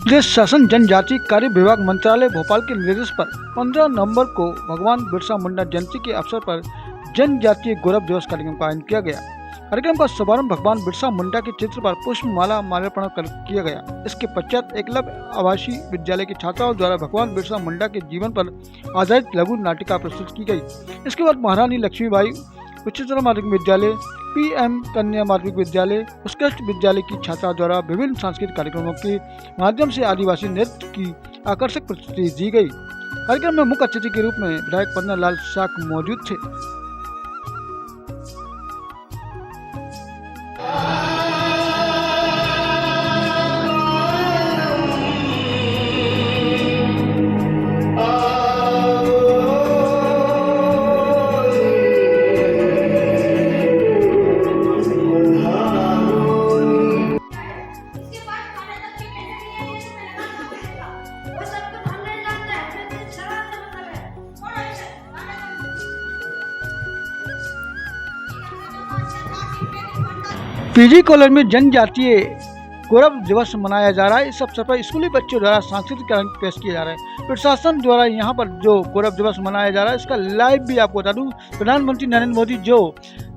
प्रदेश शासन जनजाति कार्य विभाग मंत्रालय भोपाल के निर्देश पर 15 नवंबर को भगवान बिरसा मुंडा जयंती के अवसर पर जनजातीय गौरव दिवस कार्यक्रम का आयोजन किया गया। कार्यक्रम का शुभारंभ भगवान बिरसा मुंडा के चित्र पर पुष्पमाला माल्यार्पण कर किया गया। इसके पश्चात एकलव्य आवासीय विद्यालय के छात्राओं द्वारा भगवान बिरसा मुंडा के जीवन पर आधारित लघु नाटिका प्रस्तुत की गई। इसके बाद महारानी लक्ष्मीबाई उच्चतर माध्यमिक विद्यालय, PM कन्या माध्यमिक विद्यालय, उत्कृष्ट विद्यालय की छात्राओं द्वारा विभिन्न सांस्कृतिक कार्यक्रमों के माध्यम से आदिवासी नृत्य की आकर्षक प्रस्तुति दी गई। कार्यक्रम में मुख्य अतिथि के रूप में विधायक पन्नालाल साक मौजूद थे। PG कॉलेज में जनजातीय गौरव दिवस मनाया जा रहा है। इस अवसर पर स्कूली बच्चों द्वारा सांस्कृतिक कार्यक्रम पेश किया जा रहा है। प्रशासन द्वारा यहाँ पर जो गौरव दिवस मनाया जा रहा है इसका लाइव भी आपको बता दूं, प्रधानमंत्री नरेंद्र मोदी जो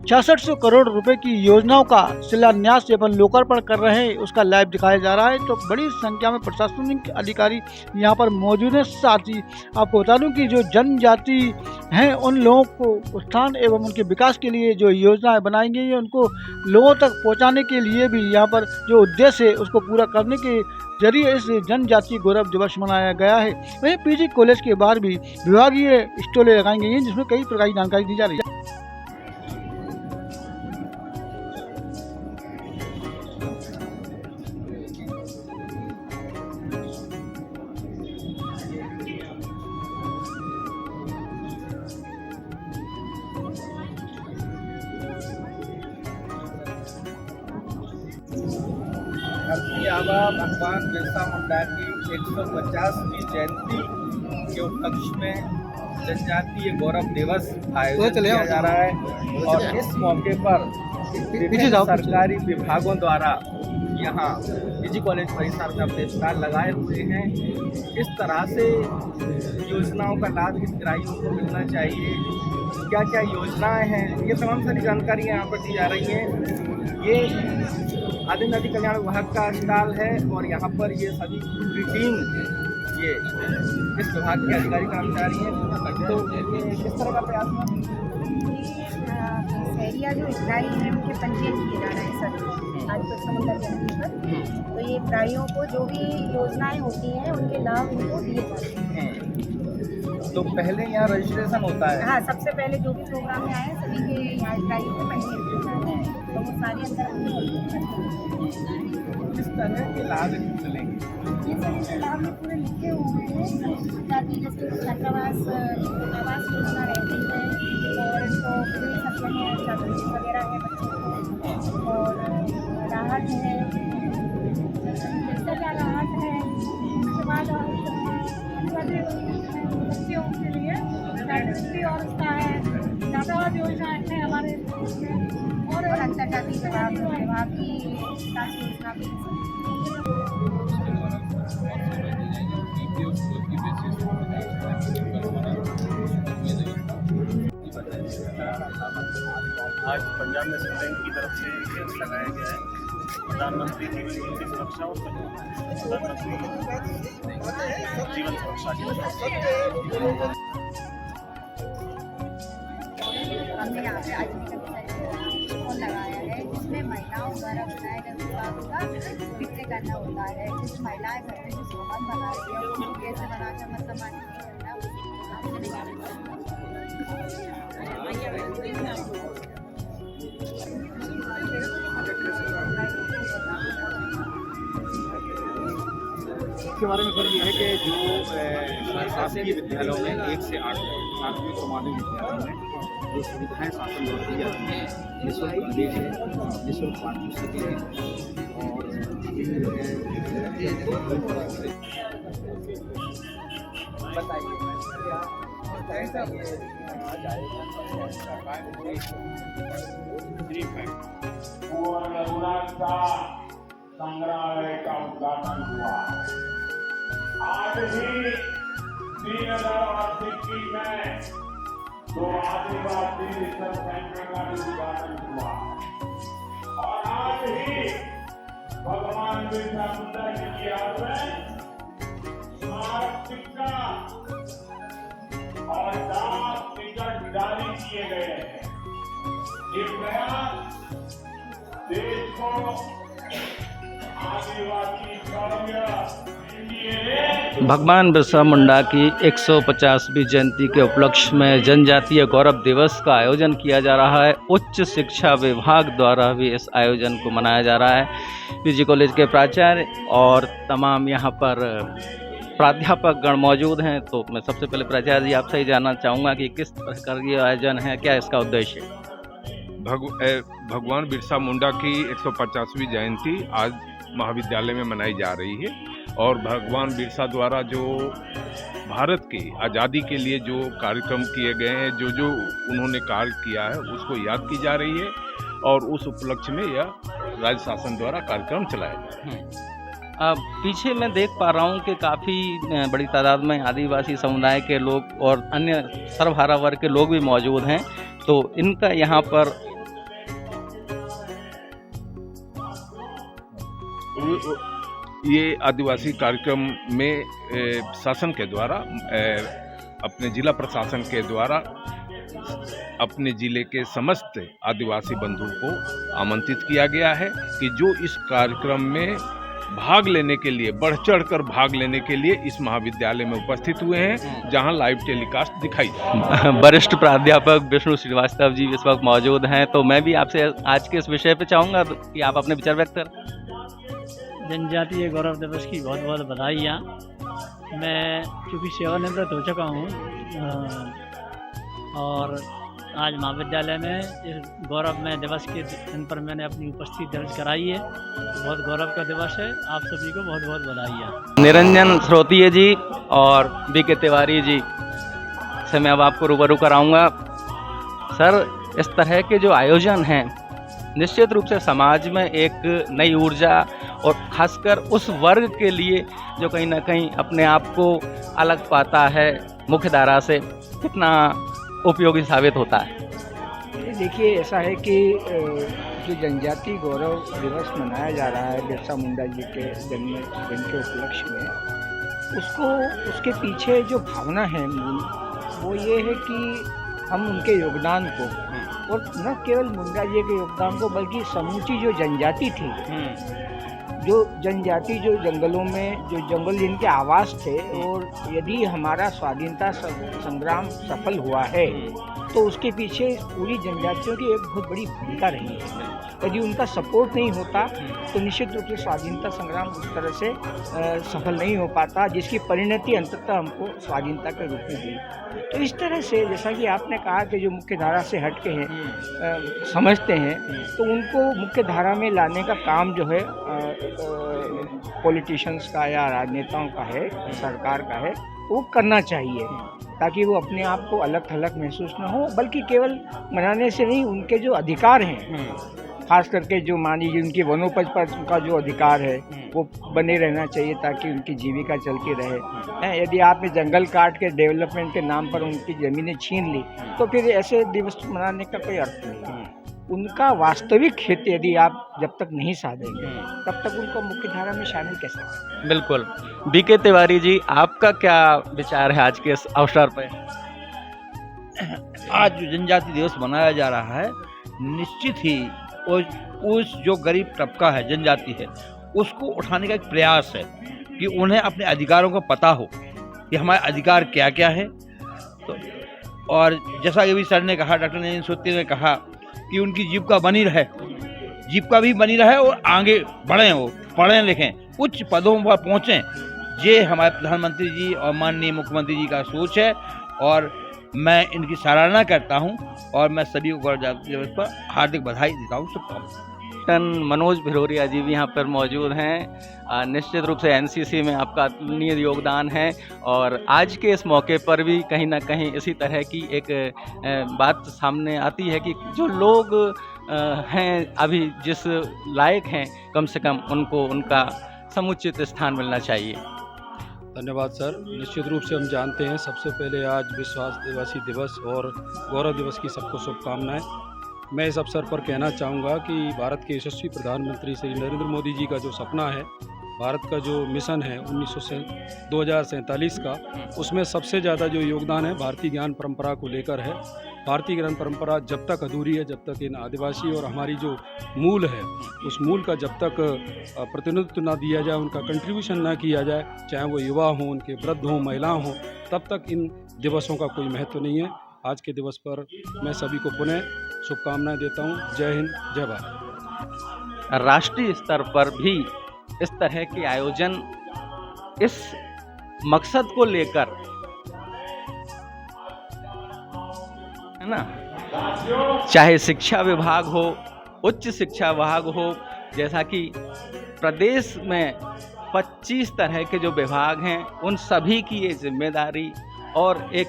6600 करोड़ रुपए की योजनाओं का शिलान्यास एवं लोकार्पण कर रहे हैं उसका लाइव दिखाया जा रहा है। तो बड़ी संख्या में प्रशासनिक अधिकारी यहाँ पर मौजूद हैं। साथ ही आपको बता दूं कि जो जनजाति हैं उन लोगों को उत्थान एवं उनके विकास के लिए जो योजनाएं बनाई गई हैं उनको लोगों तक पहुँचाने के लिए भी यहाँ पर जो उद्देश्य है उसको पूरा करने के जरिए इस जनजातीय गौरव दिवस मनाया गया है। वहीं PG कॉलेज के बाहर भी विभागीय स्टॉलें लगाई गई हैं जिसमें कई प्रकार की जानकारी दी जा रही है। भगवान बिरसा मुंडा की 150वीं जयंती के उपलक्ष्य में जनजातीय गौरव दिवस आयोजित किया जा रहा है और इस मौके पर विभिन्न सरकारी विभागों द्वारा यहाँ PG कॉलेज परिसर में अपने स्टॉल लगाए हुए हैं। इस तरह से योजनाओं का लाभ हितग्राहियों को मिलना चाहिए, क्या क्या योजनाएं हैं, ये तमाम सारी जानकारी यहाँ पर दी जा रही हैं। ये आदिम जाति कल्याण विभाग का स्टॉल है और यहाँ पर ये सभी पूरी टीम ये इस विभाग के अधिकारी कर्मचारी हैं। तो किस तरह का प्रयास है? शहरिया जो हितग्राही हैं उनके पंजीयन किए जा रहे हैं सभी आज बिरसा मुंडा जयंती पर। तो ये हितग्राहियों को जो भी योजनाएं होती हैं उनके लाभ उनको दिए जाते हैं। तो पहले यहाँ रजिस्ट्रेशन होता है? हाँ, सबसे पहले जो भी प्रोग्राम में आए सभी के यहाँ हितग्राहियों को पंजीयन किए जाते हैं। तो वो सारे अंदर किस तरह के लाभ मिलेंगे? ये सभी लाभ में पूरे लिखे हुए हैं ताकि जैसे छात्रावास आवास योजना रहती है और इनको विभिन्न सब्सिडियाँ छात्रवृत्ति वगैरह है बच्चों को और राहत है, क्या राहत है। उसके बाद बच्चों के लिए छात्रवृत्ति और उसका है छात्रावास योजना है हमारे और अंतर्जातीय विभाग की योजना भी आज पंजाब नेशनल बैंक की तरफ से कैंप लगाया गया है। प्रधानमंत्री जीवन ज्योति सुरक्षा और प्रधानमंत्री जीवन सुरक्षा के हमने यहाँ पे आज लगाया है जिसमें महिलाओं द्वारा बनाए गए उत्पादों का बिक्री करना होता है। कुछ महिलाएं घर में जो सामान बना रही है उनको कैसे बनाकर मतलब इसके बारे में सर ये है कि जो शासकीय विद्यालयों में 1 से 8 शासकीय और माध्यमिक विद्यालयों में जो सुविधाएं शासन द्वारा दी जाती हैं, निःशुल्क प्रवेश है, निःशुल्क पाठ्यपुस्तकें हैं और संग्रहालय का उद्घाटन हुआ। ही 2021 में 2 आदिवासी रिसर्च सेंटर का भी उद्घाटन हुआ और आज ही भगवान बिरसा मुंडा जी की याद में स्मारक सिक्का और डाक टिकट जारी किए गए हैं। ये प्रयास देश को आदिवासी गौरव भगवान बिरसा मुंडा की 150वीं जयंती के उपलक्ष्य में जनजातीय गौरव दिवस का आयोजन किया जा रहा है। उच्च शिक्षा विभाग द्वारा भी इस आयोजन को मनाया जा रहा है। पीजी कॉलेज के प्राचार्य और तमाम यहाँ पर प्राध्यापक गण मौजूद हैं। तो मैं सबसे पहले प्राचार्य जी आपसे ही जानना चाहूँगा कि किस प्रकार की आयोजन है, क्या इसका उद्देश्य है? भगवान बिरसा मुंडा की 150वीं जयंती आज महाविद्यालय में मनाई जा रही है और भगवान बिरसा द्वारा जो भारत की आज़ादी के लिए जो कार्यक्रम किए गए हैं, जो उन्होंने कार्य किया है, उसको याद की जा रही है और उस उपलक्ष्य में यह राज्य शासन द्वारा कार्यक्रम चलाया जा रहा है। अब पीछे मैं देख पा रहा हूँ कि काफ़ी बड़ी तादाद में आदिवासी समुदाय के लोग और अन्य सर्वहारा वर्ग के लोग भी मौजूद हैं। तो इनका यहाँ पर ये आदिवासी कार्यक्रम में शासन के द्वारा अपने जिला प्रशासन के द्वारा अपने जिले के समस्त आदिवासी बंधुओं को आमंत्रित किया गया है कि जो इस कार्यक्रम में भाग लेने के लिए बढ़ चढ़कर भाग लेने के लिए इस महाविद्यालय में उपस्थित हुए हैं, जहां लाइव टेलीकास्ट दिखाई दे। वरिष्ठ प्राध्यापक विष्णु श्रीवास्तव जी इस वक्त मौजूद हैं। तो मैं भी आपसे आज के इस विषय पे चाहूँगा कि आप अपने विचार व्यक्त करें। जनजातीय गौरव दिवस की बहुत बहुत बधाइयाँ। मैं चूँकि सेवानिवृत्त हो चुका हूँ और आज महाविद्यालय में इस गौरवमय दिवस के दिन पर मैंने अपनी उपस्थिति दर्ज कराई है। बहुत गौरव का दिवस है। आप सभी को बहुत बहुत बधाइयाँ। निरंजन स्रोतीय जी और बीके तिवारी जी से मैं अब आपको रूबरू कराऊंगा। सर, इस तरह के जो आयोजन हैं निश्चित रूप से समाज में एक नई ऊर्जा और खासकर उस वर्ग के लिए जो कहीं ना कहीं अपने आप को अलग पाता है मुख्य धारा से, कितना उपयोगी साबित होता है? देखिए, ऐसा है कि जो जनजातीय गौरव दिवस मनाया जा रहा है बिरसा मुंडा जी के जन्म दिन के उपलक्ष्य में, उसके पीछे जो भावना है वो ये है कि हम उनके योगदान को, और न केवल मुंडा जी के योगदान को बल्कि समूची जो जनजाति थी, जो जनजाति जो जंगलों में, जो जंगल जिनके आवास थे, और यदि हमारा स्वाधीनता संग्राम सफल हुआ है तो उसके पीछे पूरी जनजातियों की एक बहुत बड़ी भूमिका रही है। यदि उनका सपोर्ट नहीं होता तो निश्चित रूप से स्वाधीनता संग्राम उस तरह से सफल नहीं हो पाता, जिसकी परिणति अंततः हमको स्वाधीनता के रूप में हुई। तो इस तरह से जैसा कि आपने कहा कि जो मुख्य धारा से हट के हैं समझते हैं, तो उनको मुख्य धारा में लाने का काम जो है पॉलिटिशियंस का या राजनेताओं का है, सरकार का है, वो करना चाहिए, ताकि वो अपने आप को अलग थलग महसूस ना हो, बल्कि केवल मनाने से नहीं, उनके जो अधिकार हैं, खास करके जो मान लीजिए उनकी वनोपज पर उनका जो अधिकार है वो बने रहना चाहिए, ताकि उनकी जीविका चलती रहे। यदि आपने जंगल काट के डेवलपमेंट के नाम पर उनकी ज़मीनें छीन ली तो फिर ऐसे दिवस मनाने का कोई अर्थ नहीं। उनका वास्तविक हित यदि आप जब तक नहीं साधेंगे तब तक उनको मुख्य धारा में शामिल कैसे? बिल्कुल। बीके तिवारी जी, आपका क्या विचार है आज के इस अवसर पर? आज जो जनजाति दिवस मनाया जा रहा है, निश्चित ही उस जो गरीब तबका है, जनजाति है, उसको उठाने का एक प्रयास है कि उन्हें अपने अधिकारों का पता हो कि हमारे अधिकार क्या क्या है। तो और जैसा कि अभी सर ने कहा, डॉक्टर निरंजन स्रोतीय ने कहा कि उनकी जीविका बनी रहे, जीविका भी बनी रहे और आगे बढ़ें, वो पढ़ें लिखें, उच्च पदों पर पहुँचें। ये हमारे प्रधानमंत्री जी और माननीय मुख्यमंत्री जी का सोच है और मैं इनकी सराहना करता हूं और मैं सभी को गौरव दिवस पर हार्दिक बधाई देता हूं। शुभकामनाएं। मनोज भिरोरिया जी भी यहाँ पर मौजूद हैं। निश्चित रूप से एनसीसी में आपका अतुलनीय योगदान है और आज के इस मौके पर भी कहीं ना कहीं इसी तरह की एक बात सामने आती है कि जो लोग हैं अभी जिस लायक हैं, कम से कम उनको उनका समुचित स्थान मिलना चाहिए। धन्यवाद सर। निश्चित रूप से हम जानते हैं सबसे पहले आज विश्व आदिवासी दिवस और गौरव दिवस की सबको शुभकामनाएं। मैं इस अवसर पर कहना चाहूँगा कि भारत के यशस्वी प्रधानमंत्री श्री नरेंद्र मोदी जी का जो सपना है, भारत का जो मिशन है 2047 का, उसमें सबसे ज़्यादा जो योगदान है भारतीय ज्ञान परंपरा को लेकर है। भारतीय ज्ञान परंपरा जब तक अधूरी है, जब तक इन आदिवासी और हमारी जो मूल है उस मूल का जब तक प्रतिनिधित्व ना दिया जाए, उनका कंट्रीब्यूशन ना किया जाए, चाहे वो युवा हों, उनके वृद्ध हों, महिला हों, तब तक इन दिवसों का कोई महत्व नहीं है। आज के दिवस पर मैं सभी को पुनः शुभकामनाएं देता हूं। जय हिंद, जय भारत। राष्ट्रीय स्तर पर भी इस तरह के आयोजन इस मकसद को लेकर, है ना, चाहे शिक्षा विभाग हो, उच्च शिक्षा विभाग हो, जैसा कि प्रदेश में 25 तरह के जो विभाग हैं उन सभी की ये जिम्मेदारी और एक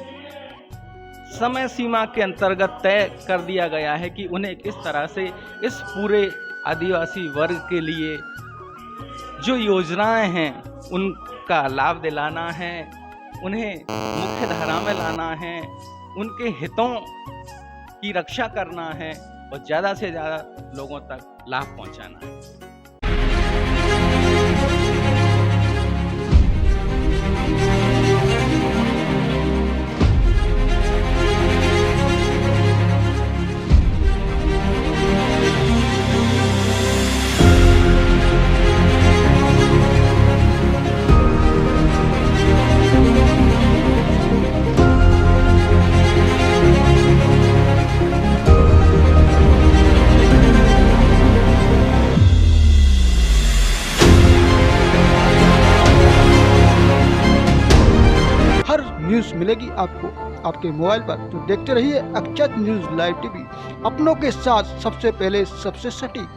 समय सीमा के अंतर्गत तय कर दिया गया है कि उन्हें किस तरह से इस पूरे आदिवासी वर्ग के लिए जो योजनाएं हैं उनका लाभ दिलाना है, उन्हें मुख्य धारा में लाना है, उनके हितों की रक्षा करना है और ज़्यादा से ज़्यादा लोगों तक लाभ पहुंचाना है। न्यूज़ मिलेगी आपको आपके मोबाइल पर, तो देखते रहिए अक्षत न्यूज़ लाइव टीवी, अपनों के साथ सबसे पहले सबसे सटीक।